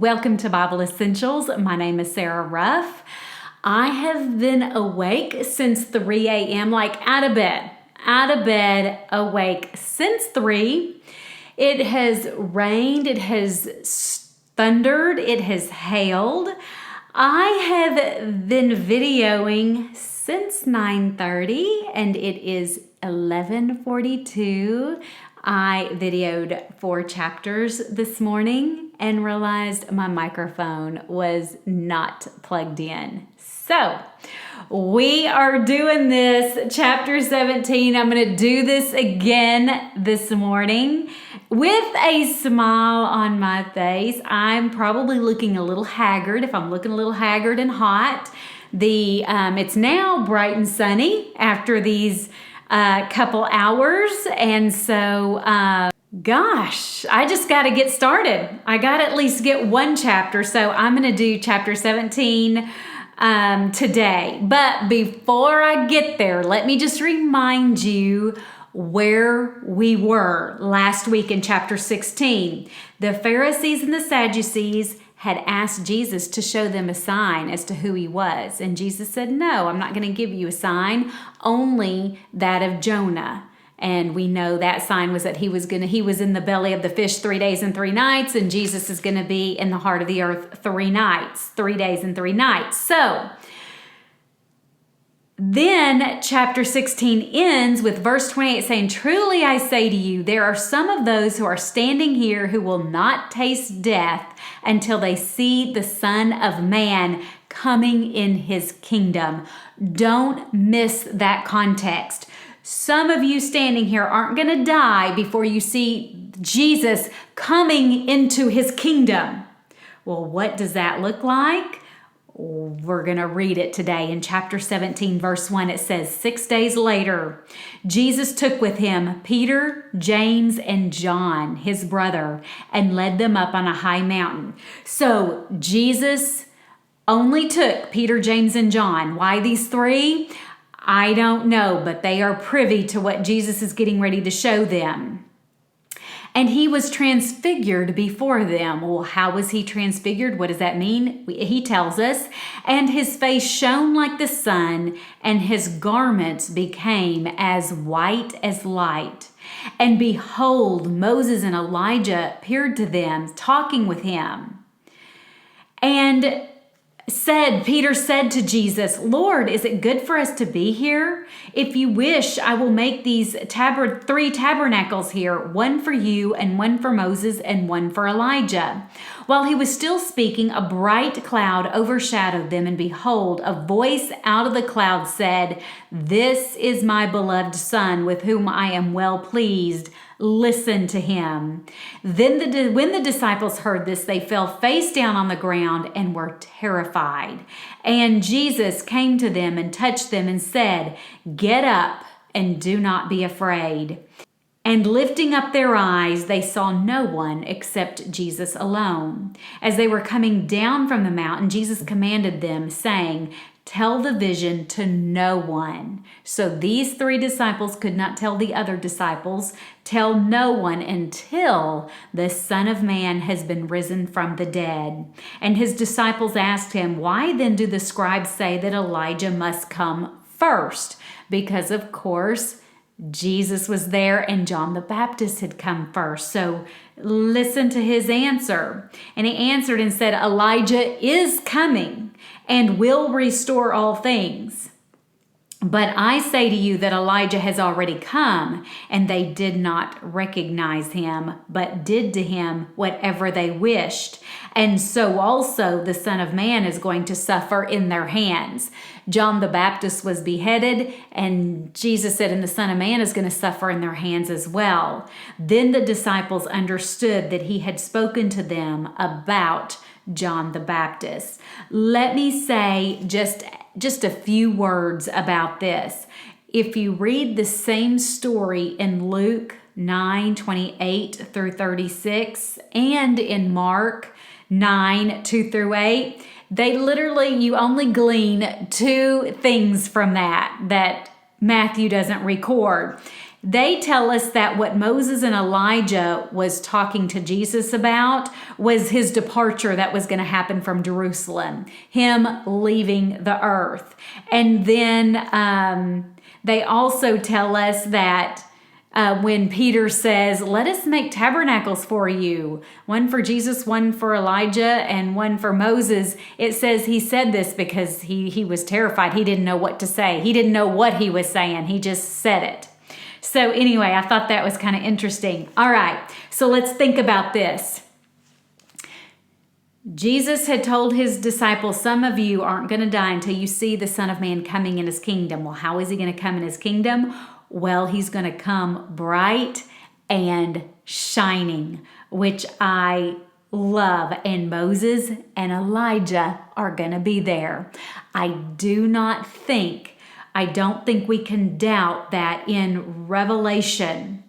Welcome to Bible Essentials. My name is Sarah Ruff. I have been awake since 3 a.m., like out of bed, awake since 3. It has rained, it has thundered, it has hailed. I have been videoing since 9:30 and it is 11:42. I videoed 4 chapters this morning and realized my microphone was not plugged in. So we are doing this, chapter 17. I'm going to do this again this morning with a smile on my face. I'm probably looking a little haggard. If I'm looking a little haggard and hot, it's now bright and sunny after these couple hours. And so, gosh, I just got to get started. I got to at least get one chapter. So I'm going to do chapter 17 today. But before I get there, let me just remind you where we were last week in chapter 16. The Pharisees and the Sadducees had asked Jesus to show them a sign as to who he was. And Jesus said, no, I'm not going to give you a sign, only that of Jonah. And we know that sign was that he was in the belly of the fish 3 days and 3 nights, and Jesus is going to be in the heart of the earth 3 days and 3 nights. So then chapter 16 ends with verse 28 saying, truly I say to you, there are some of those who are standing here who will not taste death until they see the Son of Man coming in his kingdom. Don't miss that context. Some of you standing here aren't going to die before you see Jesus coming into his kingdom. Well, what does that look like? We're going to read it today in chapter 17, verse 1. It says, 6 days later, Jesus took with him Peter, James, and John, his brother, and led them up on a high mountain. So Jesus only took Peter, James, and John. Why these 3? I don't know, but they are privy to what Jesus is getting ready to show them. And he was transfigured before them. Well, how was he transfigured? What does that mean? He tells us, and his face shone like the sun, and his garments became as white as light. And behold, Moses and Elijah appeared to them, talking with him. And Peter said to Jesus, Lord, is it good for us to be here? If you wish, I will make these 3 tabernacles here, one for you and one for Moses and one for Elijah. While he was still speaking, a bright cloud overshadowed them, and behold, a voice out of the cloud said, this is my beloved Son, with whom I am well pleased. Listen to him. Then when the disciples heard this, they fell face down on the ground and were terrified. And Jesus came to them and touched them and said, get up and do not be afraid. And lifting up their eyes, they saw no one except Jesus alone. As they were coming down from the mountain, Jesus commanded them, saying, tell the vision to no one. So these 3 disciples could not tell the other disciples, tell no one until the Son of Man has been risen from the dead. And his disciples asked him, why then do the scribes say that Elijah must come first? Because of course, Jesus was there and John the Baptist had come first. So listen to his answer. And he answered and said, Elijah is coming and will restore all things. But I say to you that Elijah has already come, and they did not recognize him, but did to him whatever they wished. And so also the Son of Man is going to suffer in their hands. John the Baptist was beheaded, and Jesus said, and the Son of Man is going to suffer in their hands as well. Then the disciples understood that he had spoken to them about John the Baptist. Let me say just a few words about this. If you read the same story in Luke 9:28 through 36 and in Mark 9:2-8, you only glean 2 things from that Matthew doesn't record. They tell us that what Moses and Elijah was talking to Jesus about was his departure that was going to happen from Jerusalem, him leaving the earth. And then they also tell us that when Peter says, let us make tabernacles for you, one for Jesus, one for Elijah, and one for Moses, it says he said this because he was terrified. He didn't know what to say. He didn't know what he was saying. He just said it. So anyway, I thought that was kind of interesting. All right, so let's think about this. Jesus had told his disciples, some of you aren't going to die until you see the Son of Man coming in his kingdom. Well, how is he going to come in his kingdom? Well, he's going to come bright and shining, which I love. And Moses and Elijah are going to be there. I don't think we can doubt that in Revelation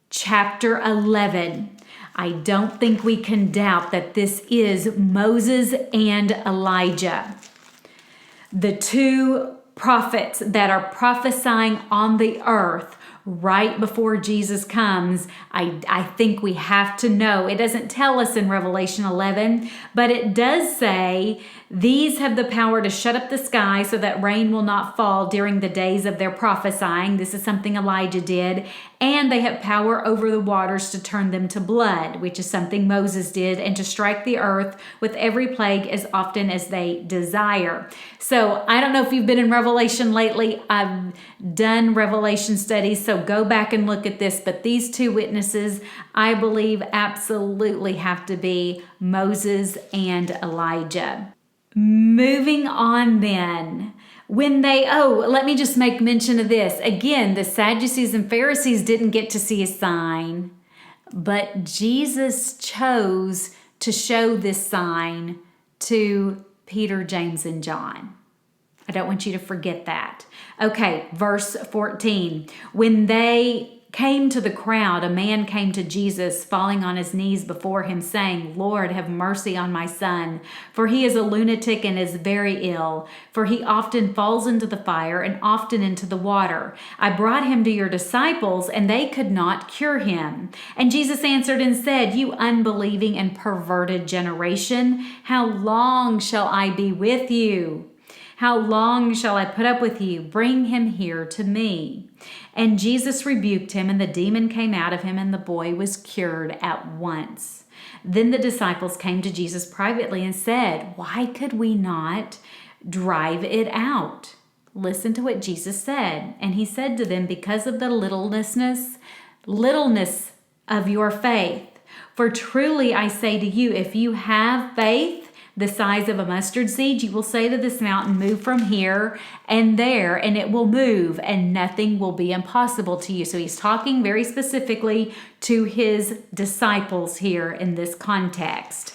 chapter 11, I don't think we can doubt that this is Moses and Elijah, the two prophets that are prophesying on the earth right before Jesus comes. I think we have to know. It doesn't tell us in Revelation 11, but it does say these have the power to shut up the sky so that rain will not fall during the days of their prophesying. This is something Elijah did. And they have power over the waters to turn them to blood, which is something Moses did, and to strike the earth with every plague as often as they desire. So I don't know if you've been in Revelation lately. I've done Revelation studies, so go back and look at this. But these two witnesses, I believe, absolutely have to be Moses and Elijah. Moving on then. Let me just make mention of this. Again, the Sadducees and Pharisees didn't get to see a sign, but Jesus chose to show this sign to Peter, James, and John. I don't want you to forget that. Okay, verse 14. When they came to the crowd, a man came to Jesus, falling on his knees before him, saying, Lord, have mercy on my son, for he is a lunatic and is very ill, for he often falls into the fire and often into the water. I brought him to your disciples, and they could not cure him. And Jesus answered and said, You unbelieving and perverted generation, how long shall I be with you? How long shall I put up with you? Bring him here to me. And Jesus rebuked him, and the demon came out of him, and the boy was cured at once. Then the disciples came to Jesus privately and said, Why could we not drive it out? Listen to what Jesus said. And he said to them, Because of the littleness of your faith. For truly I say to you, if you have faith the size of a mustard seed, you will say to this mountain, move from here and there, and it will move, and nothing will be impossible to you. So he's talking very specifically to his disciples here in this context.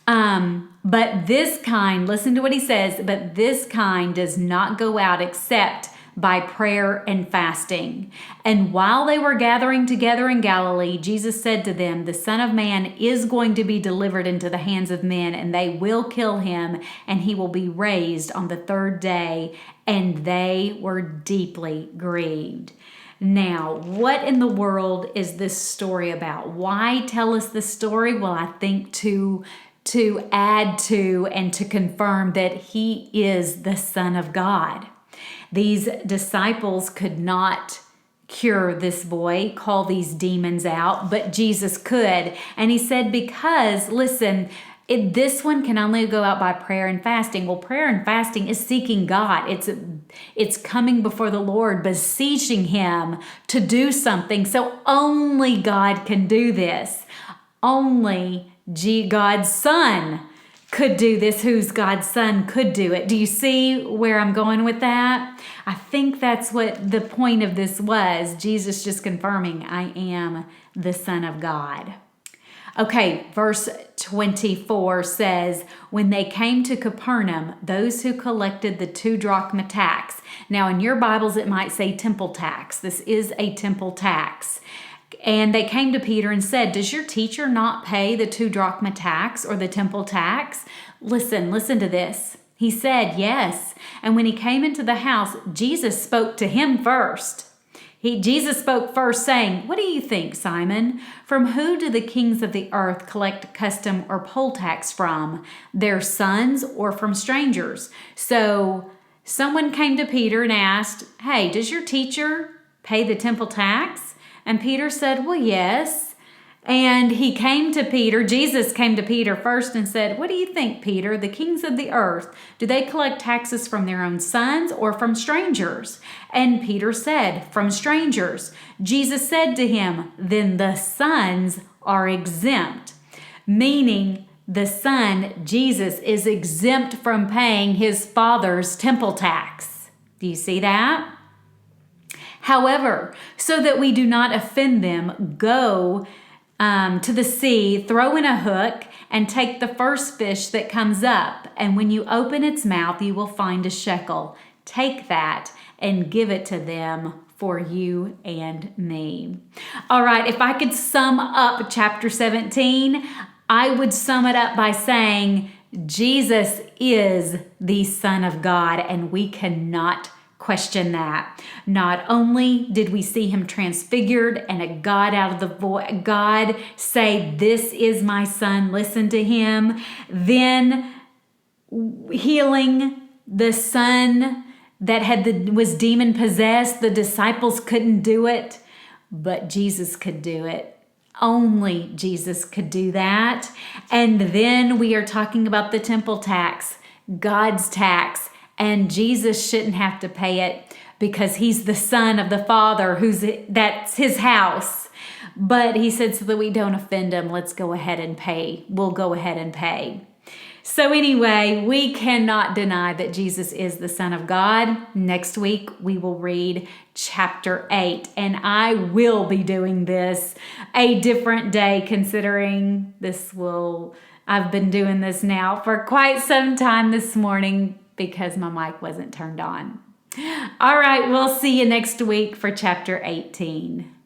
But this kind, listen to what he says, but this kind does not go out except by prayer and fasting. And while they were gathering together in Galilee, Jesus said to them, The Son of Man is going to be delivered into the hands of men, and they will kill him, and he will be raised on the third day. And they were deeply grieved. Now, what in the world is this story about? Why tell us this story? Well, I think to add to and to confirm that he is the Son of God. These disciples could not cure this boy, call these demons out, but Jesus could. And he said, because, listen, this one can only go out by prayer and fasting. Well, prayer and fasting is seeking God. It's coming before the Lord, beseeching him to do something. So only God can do this. Only God's Son could do this. Who's God's Son could do it. Do you see where I'm going with that? I think that's what the point of this was. Jesus just confirming, I am the Son of God. Okay, verse 24 says, when they came to Capernaum, those who collected the 2 drachma tax. Now in your Bibles, it might say temple tax. This is a temple tax. And they came to Peter and said, does your teacher not pay the 2 drachma tax or the temple tax? Listen to this. He said, yes. And when he came into the house, Jesus spoke to him first. Jesus spoke first, saying, what do you think, Simon? From who do the kings of the earth collect custom or poll tax from? Their sons or from strangers? So someone came to Peter and asked, hey, does your teacher pay the temple tax? And Peter said, well, yes. And Jesus came to Peter first and said, what do you think, Peter? The kings of the earth, do they collect taxes from their own sons or from strangers? And Peter said, from strangers. Jesus said to him, then the sons are exempt, meaning the son, Jesus, is exempt from paying his father's temple tax. Do you see that? However, so that we do not offend them, go to the sea, throw in a hook, and take the first fish that comes up. And when you open its mouth, you will find a shekel. Take that and give it to them for you and me. All right, if I could sum up chapter 17, I would sum it up by saying Jesus is the Son of God, and we cannot question that. Not only did we see him transfigured and a God out of the void, God say, this is my son, listen to him. Then healing the son that was demon possessed. The disciples couldn't do it, but Jesus could do it. Only Jesus could do that. And then we are talking about the temple tax, God's tax. And Jesus shouldn't have to pay it because he's the son of the Father, that's his house. But he said, so that we don't offend him, let's go ahead and pay. We'll go ahead and pay. So anyway, we cannot deny that Jesus is the Son of God. Next week, we will read chapter 8. And I will be doing this a different day, considering I've been doing this now for quite some time this morning, because my mic wasn't turned on. All right, we'll see you next week for chapter 18.